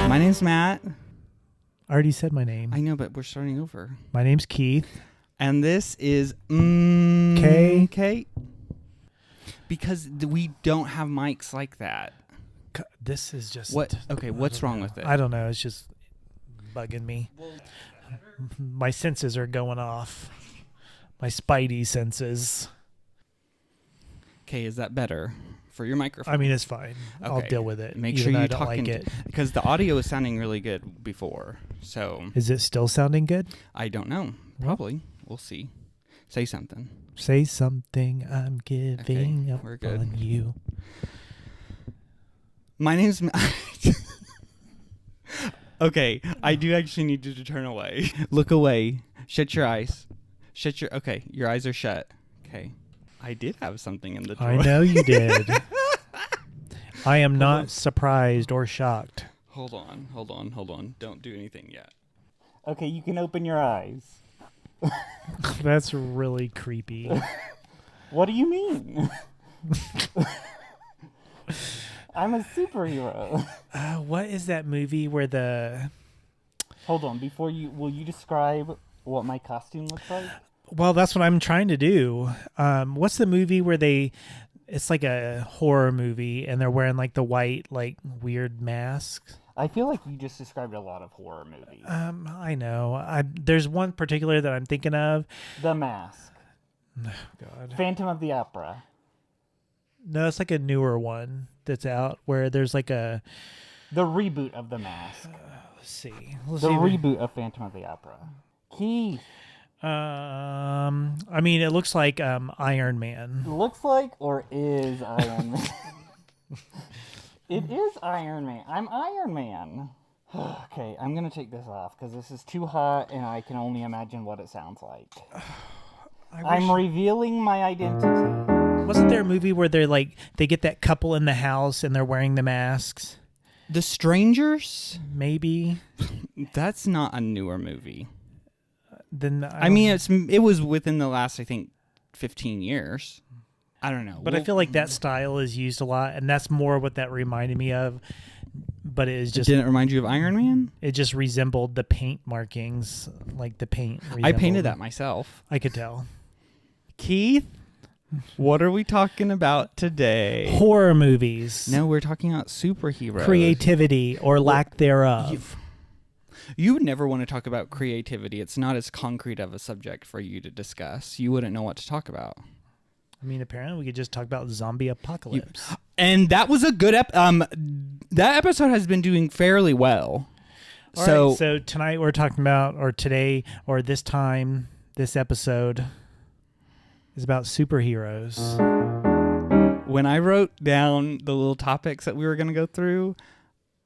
My name's Matt. I already said my name. I know, but we're starting over. My name's Keith. And this is K. Because we don't have mics like that. This is just... What? Okay, what's wrong with it? I don't know. It's just bugging me. My senses are going off. My spidey senses. Okay, is that better for your microphone? I mean, it's fine. Okay. I'll deal with it. Make sure you don't talk like it. because the audio was sounding really good before. So Is it still sounding good? I don't know. Probably. We'll see. Say something. Say something. I'm giving up we're good. on you. My name's Okay, I do actually need you to turn away. Look away. Shut your eyes. Okay, your eyes are shut. Okay. I did have something in the drawer. I know you did. I am not surprised or shocked. Hold on. Don't do anything yet. Okay, you can open your eyes. That's really creepy. What do you mean? I'm a superhero. What is that movie where the... Hold on, will you describe what my costume looks like? Well, that's what I'm trying to do. What's the movie where it's like a horror movie and they're wearing like the white, like weird masks? I feel like you just described a lot of horror movies. I know. There's one particular that I'm thinking of. The Mask. Oh, God. Phantom of the Opera. No, it's like a newer one that's out where there's like a... The reboot of The Mask. Let's see. The reboot of Phantom of the Opera. Keith. I mean, it looks like Iron Man. Looks like or is Iron Man? It is Iron Man. I'm Iron Man. Okay, I'm going to take this off because this is too hot and I can only imagine what it sounds like. I'm revealing my identity. Wasn't there a movie where they get that couple in the house and they're wearing the masks? The Strangers? Maybe. That's not a newer movie. Then it was within the last, I think, 15 years. I don't know. But I feel like that style is used a lot, and that's more what that reminded me of. But it didn't remind you of Iron Man? It just resembled the paint markings, like the paint. I painted that myself. I could tell. Keith, what are we talking about today? Horror movies. No, we're talking about superheroes. Creativity or lack thereof. You would never want to talk about creativity. It's not as concrete of a subject for you to discuss. You wouldn't know what to talk about. I mean, apparently we could just talk about zombie apocalypse. And that was a good that episode has been doing fairly well. All right, so tonight we're talking about, or today, or this time, this episode is about superheroes. When I wrote down the little topics that we were going to go through,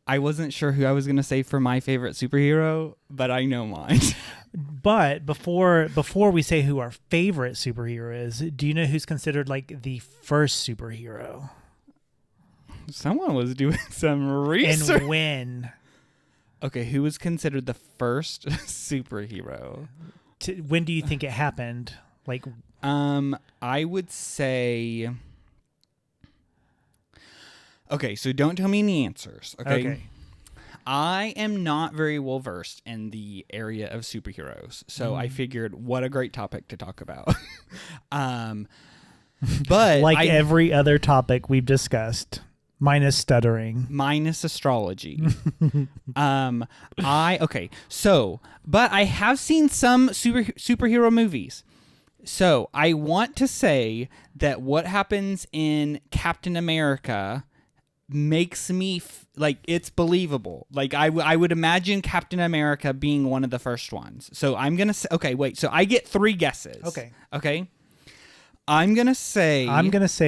I wasn't sure who I was going to say for my favorite superhero, but I know mine. But before we say who our favorite superhero is, do you know who's considered like the first superhero? Someone was doing some research. And when? Okay, who was considered the first superhero? When do you think it happened? Like, I would say... Okay, so don't tell me any answers, okay? I am not very well versed in the area of superheroes, so I figured what a great topic to talk about. But like every other topic we've discussed, minus stuttering, minus astrology. But I have seen some superhero movies. So I want to say that what happens in Captain America makes me like it's believable. Like I would imagine Captain America being one of the first ones. So I'm gonna say, so I get 3 guesses. Okay. I'm gonna say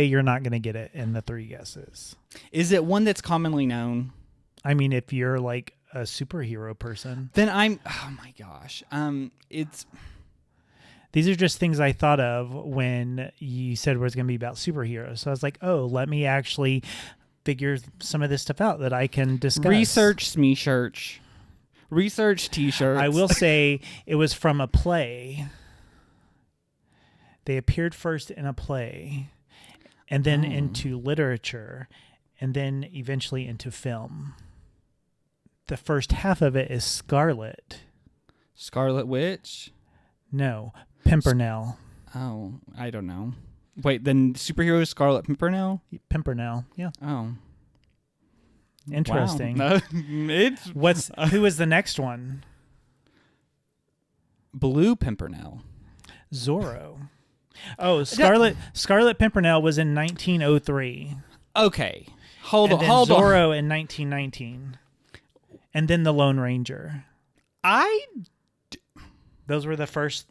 you're not gonna get it in the 3 guesses. Is it one that's commonly known? I mean, if you're like a superhero person, then oh my gosh. These are just things I thought of when you said it was going to be about superheroes. So I was like, oh, let me actually figure some of this stuff out that I can discuss. Research T-shirts. I will say it was from a play. They appeared first in a play and then into literature and then eventually into film. the first half of it is Scarlet. Scarlet Witch? No, Pimpernel. Oh, I don't know. Wait, then superhero is Scarlet Pimpernel? Pimpernel, yeah. Oh. Interesting. Wow. Who is the next one? Blue Pimpernel. Zorro. Oh, Scarlet Pimpernel was in 1903. Okay. Hold on. Zorro in 1919. And then the Lone Ranger. Those were the first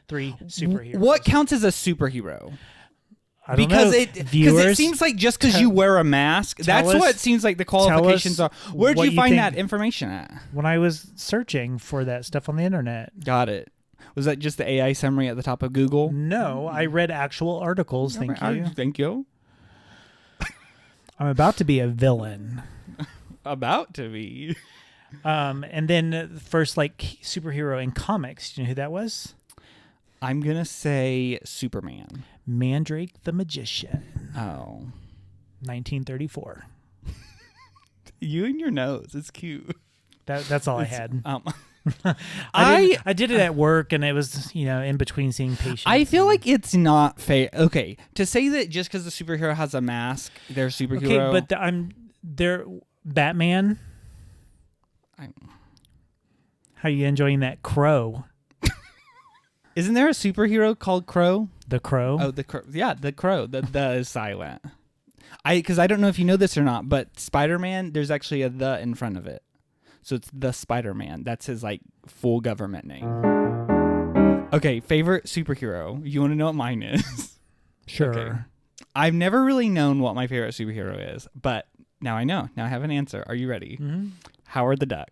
three superheroes. What counts as a superhero? I don't because know. It seems like just because you wear a mask, that's what it seems like the qualifications are. Where'd you find that information at? When I was searching for that stuff on the internet. Got it. Was that just the AI summary at the top of Google? No, I read actual articles. Thank you. Thank you. I'm about to be a villain. About to be. And then the first superhero in comics. Do you know who that was? I'm gonna say Superman. Mandrake the Magician. Oh. 1934. You and your nose. It's cute. That's all I had. I did it at work, and it was in between seeing patients. I feel like it's not fair. Okay, to say that just because the superhero has a mask, they're a superhero. Okay, but they're Batman. How are you enjoying that Crow? Isn't there a superhero called Crow? The Crow? Oh, the Crow. Yeah, the Crow. The is silent. Because I don't know if you know this or not, but Spider-Man, there's actually a the in front of it. So it's the Spider-Man. That's his full government name. Okay, favorite superhero. You want to know what mine is? Sure. Okay. I've never really known what my favorite superhero is, but now I know. Now I have an answer. Are you ready? Mm-hmm. Howard the Duck.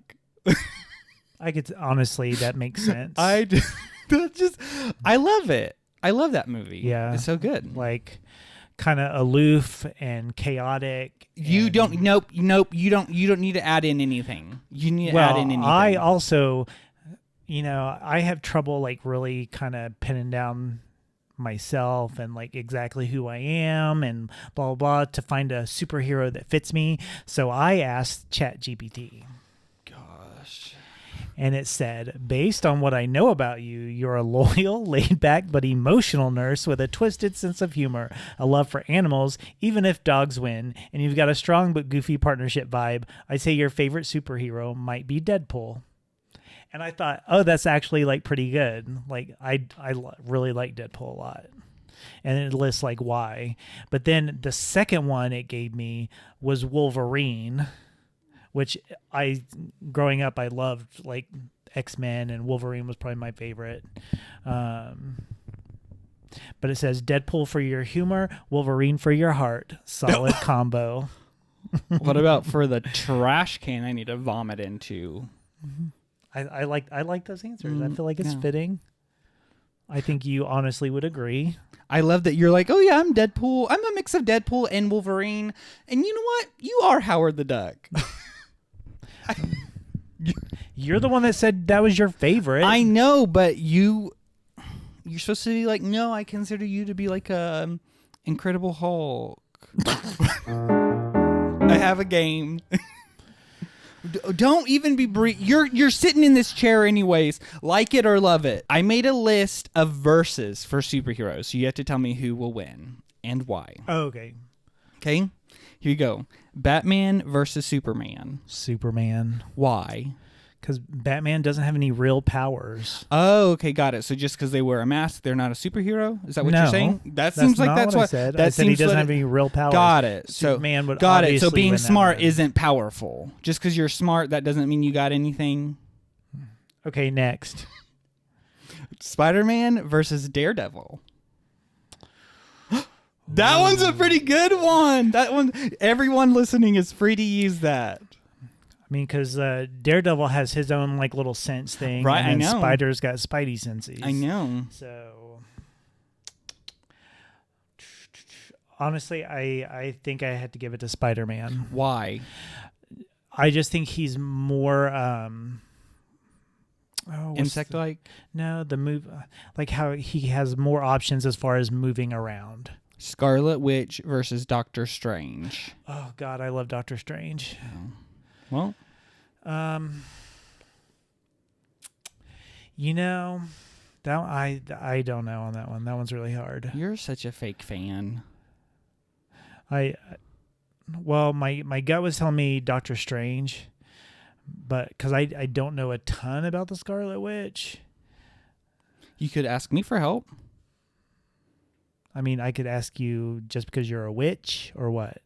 I could honestly, that makes sense. I love it. I love that movie. Yeah, it's so good. Kind of aloof and chaotic. You don't. Nope. You don't need to add in anything. You need to add in anything. I also, I have trouble really kind of pinning down myself and exactly who I am and blah, blah, blah to find a superhero that fits me. So I asked ChatGPT. Gosh. And it said, based on what I know about you, you're a loyal, laid-back, but emotional nurse with a twisted sense of humor, a love for animals, even if dogs win, and you've got a strong but goofy partnership vibe. I'd say your favorite superhero might be Deadpool. And I thought, oh, that's actually pretty good. I really like Deadpool a lot. And it lists why. But then the second one it gave me was Wolverine, which growing up, I loved X-Men, and Wolverine was probably my favorite. But it says Deadpool for your humor, Wolverine for your heart. Solid combo. What about for the trash can I need to vomit into? I like those answers. I feel like it's fitting. I think you honestly would agree. I love that you're oh yeah, I'm Deadpool. I'm a mix of Deadpool and Wolverine. And you know what? You are Howard the Duck. You're the one that said that was your favorite. I know, but you're supposed to be no, I consider you to be a Incredible Hulk. I have a game. Don't even be you're sitting in this chair anyways. Like it or love it. I made a list of verses for superheroes. So you have to tell me who will win and why. Oh, okay. Okay. Here you go. Batman versus Superman. Superman. Why? Because Batman doesn't have any real powers. Oh, okay, got it. So just because they wear a mask, they're not a superhero? Is that what No, you're saying? That seems like that's what I said. That I said he doesn't have any real powers. Got it. Superman would got it. obviously So being win that smart one. isn't powerful. Just because you're smart, that doesn't mean you got anything. Okay, next. Spider-Man versus Daredevil. That one's a pretty good one. That one, everyone listening is free to use that. I mean, because Daredevil has his own little sense thing, right? And then I know. Spider's got Spidey senses. I know. So honestly, I think I had to give it to Spider-Man. Why? I just think he's more insect-like. No, the move, how he has more options as far as moving around. Scarlet Witch versus Doctor Strange. Oh God, I love Doctor Strange. Well, You know, that I don't know on that one. That one's really hard. You're such a fake fan. Well, my gut was telling me Doctor Strange, but because I don't know a ton about the Scarlet Witch. You could ask me for help. I mean, I could ask you just because you're a witch or what?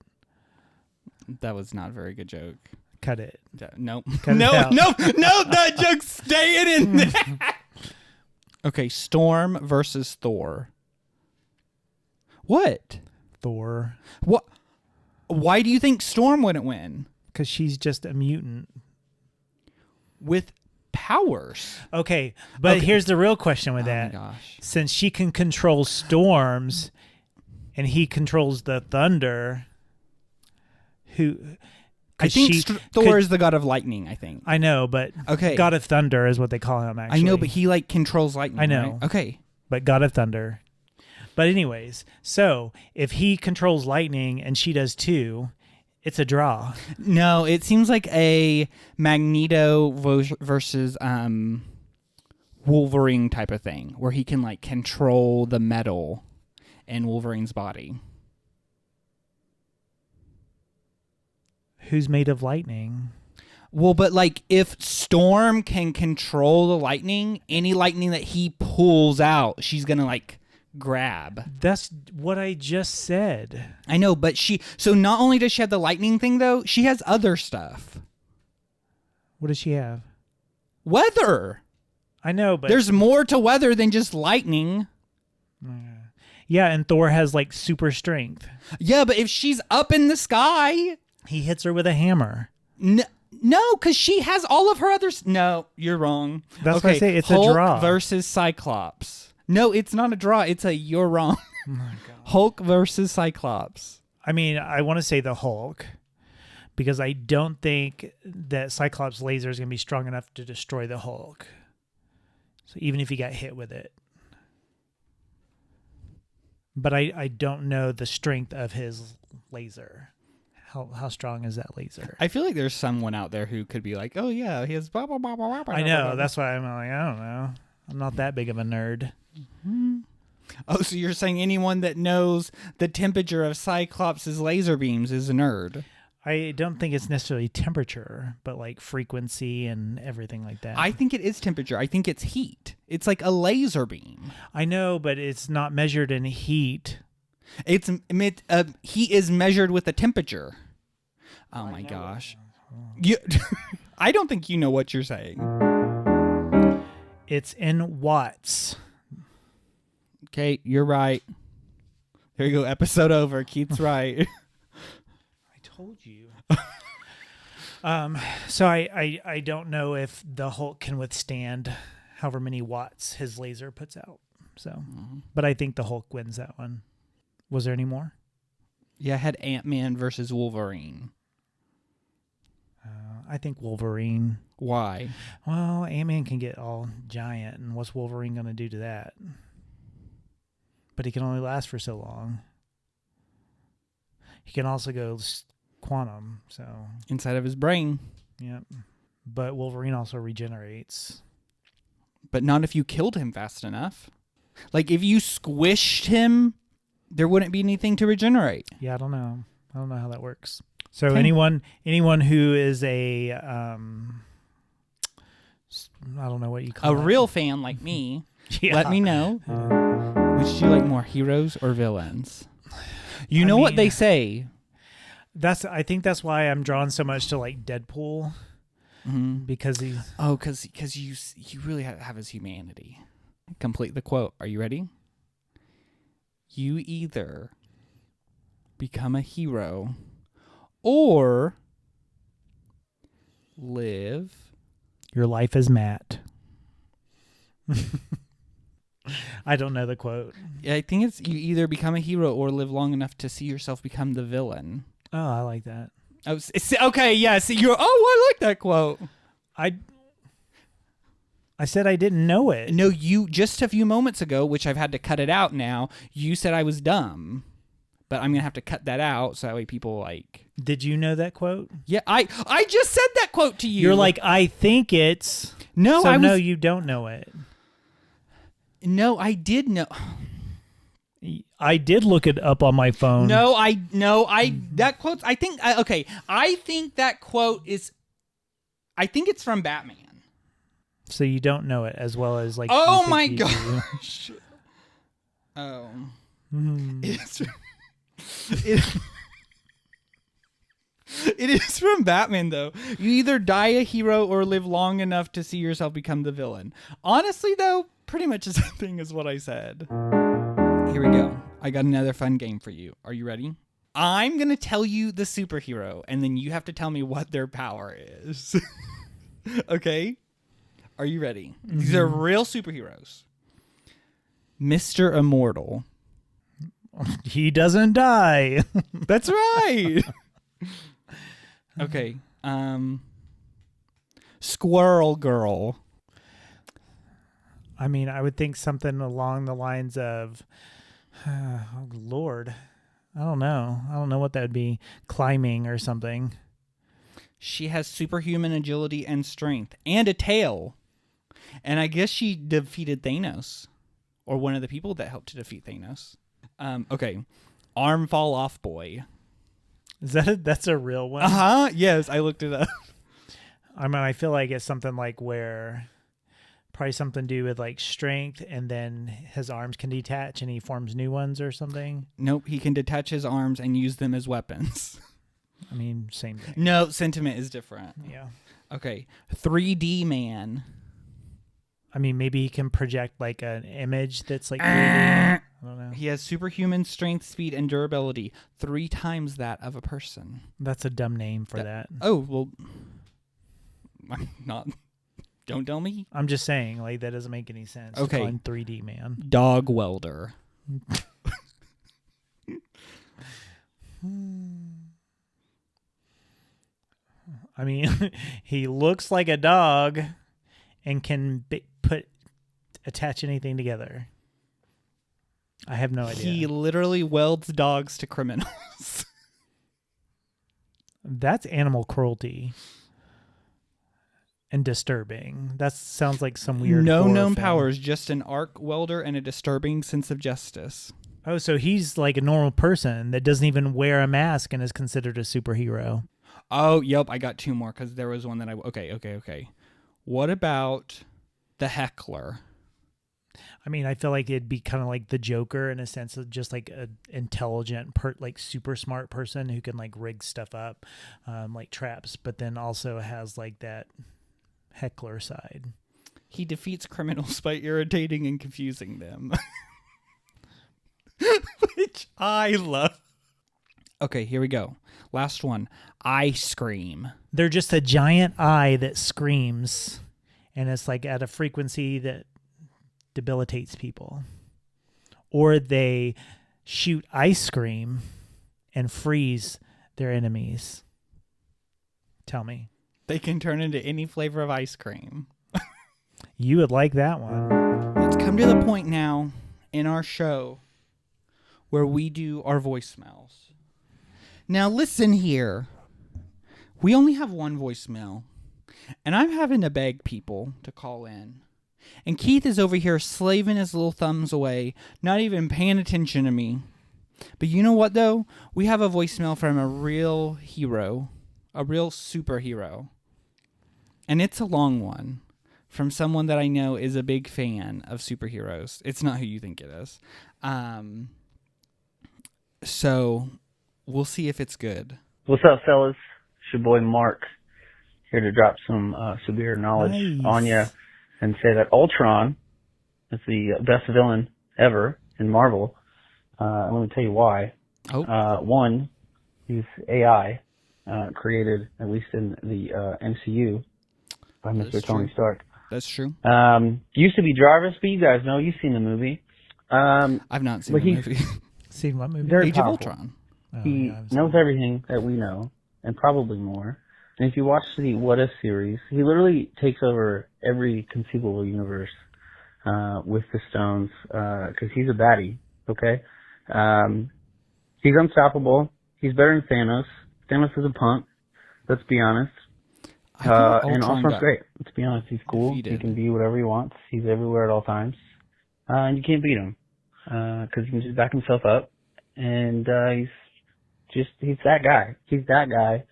That was not a very good joke. Cut it. Nope. Cut it No, out. no, that joke's staying in there. Okay, Storm versus Thor. What? Thor. What? Why do you think Storm wouldn't win? Because she's just a mutant. With powers. Okay, but Okay. here's the real question with that. Oh my gosh. Since she can control storms and he controls the thunder, I think Thor is the god of lightning, I think. I know, but Okay. God of Thunder is what they call him, actually. I know, but he like controls lightning. I know. Right? Okay. But God of Thunder. But anyways, so if he controls lightning and she does too, it's a draw. No, it seems like a Magneto versus Wolverine type of thing, where he can like control the metal in Wolverine's body. Who's made of lightning? Well, but like if Storm can control the lightning, any lightning that he pulls out, she's gonna like grab. That's what I just said. I know, but so not only does she have the lightning thing though, she has other stuff. What does she have? Weather. I know, but There's more to weather than just lightning. yeah, and Thor has like super strength. Yeah, but if she's up in the sky, He hits her with a hammer. no, because she has all of her other. No, you're wrong. That's why I say it's a Hulk draw. versus Cyclops. No, it's not a draw. It's a you're wrong. Oh my God. Hulk versus Cyclops. I mean, I want to say the Hulk because I don't think that Cyclops' laser is going to be strong enough to destroy the Hulk. So even if he got hit with it. But I don't know the strength of his laser. How strong is that laser? I feel like there's someone out there who could be like, oh yeah, he has blah blah blah blah blah. I know. That's why I'm like, I don't know. I'm not that big of a nerd. Oh, so you're saying anyone that knows the temperature of Cyclops' laser beams is a nerd? I don't think it's necessarily temperature, but like frequency and everything like that. I think it is temperature. I think it's heat. It's like a laser beam. I know, but it's not measured in heat. It's heat is measured with a temperature. Oh my gosh. You, I don't think you know what you're saying. It's in watts. Okay, you're right. There you go. Episode over. Keith's right. I told you. So I don't know if the Hulk can withstand however many watts his laser puts out. So, but I think the Hulk wins that one. Was there any more? Yeah, I had Ant-Man versus Wolverine. I think Wolverine. Why? Well, Ant-Man can get all giant, and what's Wolverine going to do to that? But he can only last for so long. He can also go quantum, so... Inside of his brain. Yep. But Wolverine also regenerates. But not if you killed him fast enough. Like, if you squished him, there wouldn't be anything to regenerate. Yeah, I don't know. I don't know how that works. So Okay. anyone who is a I don't know what you call A it. real fan like me, Yeah. let me know. Would you like more heroes or villains? You know what mean- they say. I think that's why I'm drawn so much to like Deadpool because he's Oh, because you really have his humanity. Complete the quote. Are you ready? You either become a hero or live. your life is Matt. I don't know the quote. I think it's you either become a hero or live long enough to see yourself become the villain. Oh, I like that. Oh, okay, yeah. See, I like that quote. I said I didn't know it. No, you just a few moments ago, which I've had to cut it out now. You said I was dumb but I'm gonna have to cut that out so that way people like. Did you know that quote? Yeah, I just said that quote to you. You're like, I think it's. No, so no, you don't know it. No, I did know. I did look it up on my phone. That quote. I think okay. I think that quote is. I think it's from Batman. So you don't know it as well as like. Oh my gosh. Oh. It's. It is from Batman, though. You either die a hero or live long enough to see yourself become the villain. Honestly, though, pretty much the same thing as what I said. Here we go. I got another fun game for you. Are you ready? I'm going to tell you the superhero, and then you have to tell me what their power is. Okay? Are you ready? Mm-hmm. These are real superheroes. Mr. Immortal. He doesn't die. That's right. Okay. Squirrel Girl. I mean, I would think something along the lines of, oh, Lord, I don't know. I don't know what that would be. Climbing or something. She has superhuman agility and strength and a tail. And I guess she defeated Thanos, or one of the people that helped to defeat Thanos. Okay. Arm Fall Off Boy. That's a real one? Uh-huh. Yes, I looked it up. I mean, I feel like it's something like where probably something to do with like strength, and then his arms can detach and he forms new ones or something. Nope, he can detach his arms and use them as weapons. I mean, same thing. No, sentiment is different. Yeah. Okay. 3D Man. I mean, maybe he can project like an image that's like 3D. I don't know. He has superhuman strength, speed, and durability. 3 times that of a person. That's a dumb name for that. Oh, well, I'm not. Don't tell me. I'm just saying, like, that doesn't make any sense. Okay. 3D Man. Dog Welder. I mean, he looks like a dog and can attach anything together. I have no idea. He literally welds dogs to criminals. That's animal cruelty and disturbing. That sounds like some weird No horror known film. powers, just an arc welder and a disturbing sense of justice. Oh, so he's like a normal person that doesn't even wear a mask and is considered a superhero. Oh, yep. I got 2 more because there was one that I... Okay. What about the Heckler? I mean, I feel like it'd be kind of like the Joker in a sense of just like an intelligent, like super smart person who can like rig stuff up, like traps, but then also has like that heckler side. He defeats criminals by irritating and confusing them. Which I love. Okay, here we go. Last one. I Scream. They're just a giant eye that screams, and it's like at a frequency that debilitates people. Or they shoot ice cream and freeze their enemies. Tell me. They can turn into any flavor of ice cream. You would like that one. It's come to the point now in our show where we do our voicemails. Now listen here. We only have one voicemail, and I'm having to beg people to call in. And Keith is over here slaving his little thumbs away, not even paying attention to me. But you know what, though? We have a voicemail from a real hero, a real superhero. And it's a long one from someone that I know is a big fan of superheroes. It's not who you think it is. So we'll see if it's good. What's up, fellas? It's your boy Mark, here to drop some severe knowledge on you and say that Ultron is the best villain ever in Marvel. Let me tell you why. One, he's AI, created, at least in the MCU, by Mr. Tony Stark. That's true. Used to be Jarvis, but you guys know, you've seen the movie. I've not seen the movie. Seen what movie? Very Age of powerful. Ultron. He knows everything that we know, and probably more. And if you watch the What If series, he literally takes over every conceivable universe with the stones, because he's a baddie, okay? He's unstoppable. He's better than Thanos. Thanos is a punk. Let's be honest. And Ultron's great. Let's be honest. He's cool. Defeated. He can be whatever he wants. He's everywhere at all times. And you can't beat him. Cause he can just back himself up. And, he's that guy. He's that guy.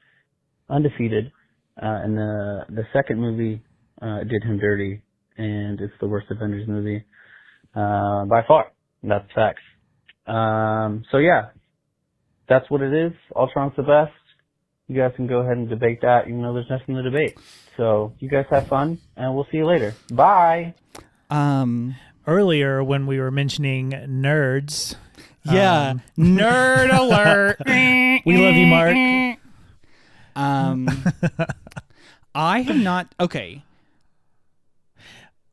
Undefeated. And the second movie, did him dirty. And it's the worst Avengers movie, by far. That's facts. So yeah. That's what it is. Ultron's the best. You guys can go ahead and debate that, even though there's nothing to debate. So you guys have fun, and we'll see you later. Bye. Earlier, when we were mentioning nerds. Yeah. Nerd alert. We love you, Mark. I have not. Okay.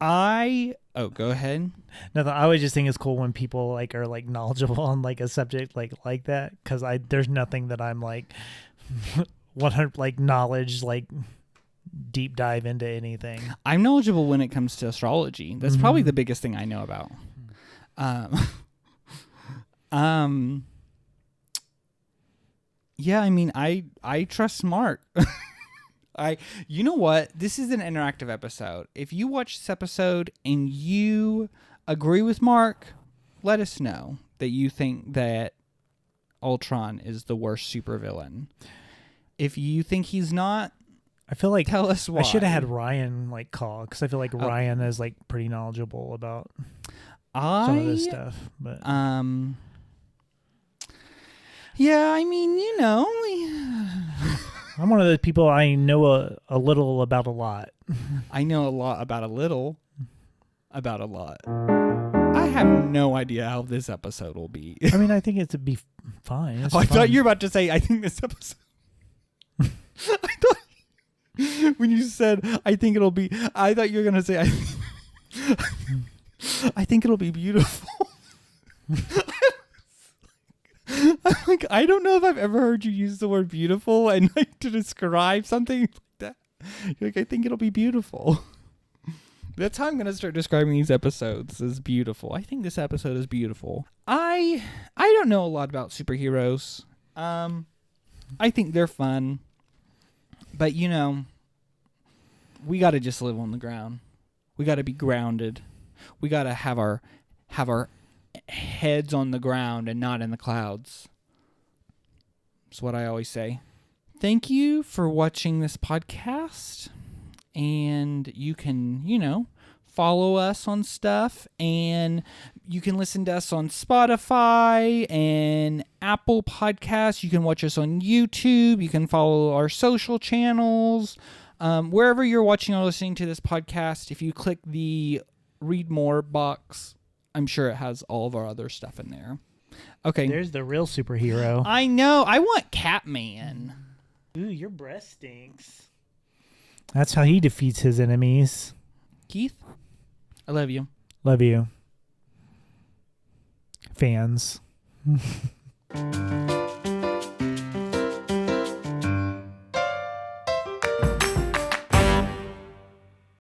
Go ahead. No, I always just think it's cool when people like are like knowledgeable on like a subject like that, because there's nothing that I'm like 100 like knowledge like deep dive into anything. I'm knowledgeable when it comes to astrology. That's probably the biggest thing I know about. Yeah, I mean, I trust Mark. You know what? This is an interactive episode. If you watch this episode and you agree with Mark, let us know that you think that Ultron is the worst supervillain. If you think he's not, I feel like tell us why. I should have had Ryan like call, because I feel like Ryan is like pretty knowledgeable about some of this stuff. But yeah, I mean, you know, I'm one of those people, I know a little about a lot. I know a lot about a little about a lot. I have no idea how this episode will be. I mean, I think it'd be fine. I thought you were about to say, I think this episode. I thought when you said, I think it'll be, I thought you were going to say, I think it'll be beautiful. I'm like, I don't know if I've ever heard you use the word beautiful and like to describe something like that. You're like, I think it'll be beautiful. That's how I'm going to start describing these episodes, as beautiful. I think this episode is beautiful. I don't know a lot about superheroes. I think they're fun. But, you know, we got to just live on the ground. We got to be grounded. We got to have our heads on the ground and not in the clouds. That's what I always say. Thank you for watching this podcast. And you can, you know, follow us on stuff, and you can listen to us on Spotify and Apple Podcasts. You can watch us on YouTube. You can follow our social channels. Wherever you're watching or listening to this podcast, if you click the read more box, I'm sure it has all of our other stuff in there. Okay. There's the real superhero. I know. I want Catman. Ooh, your breath stinks. That's how he defeats his enemies. Keith, I love you. Love you. Fans.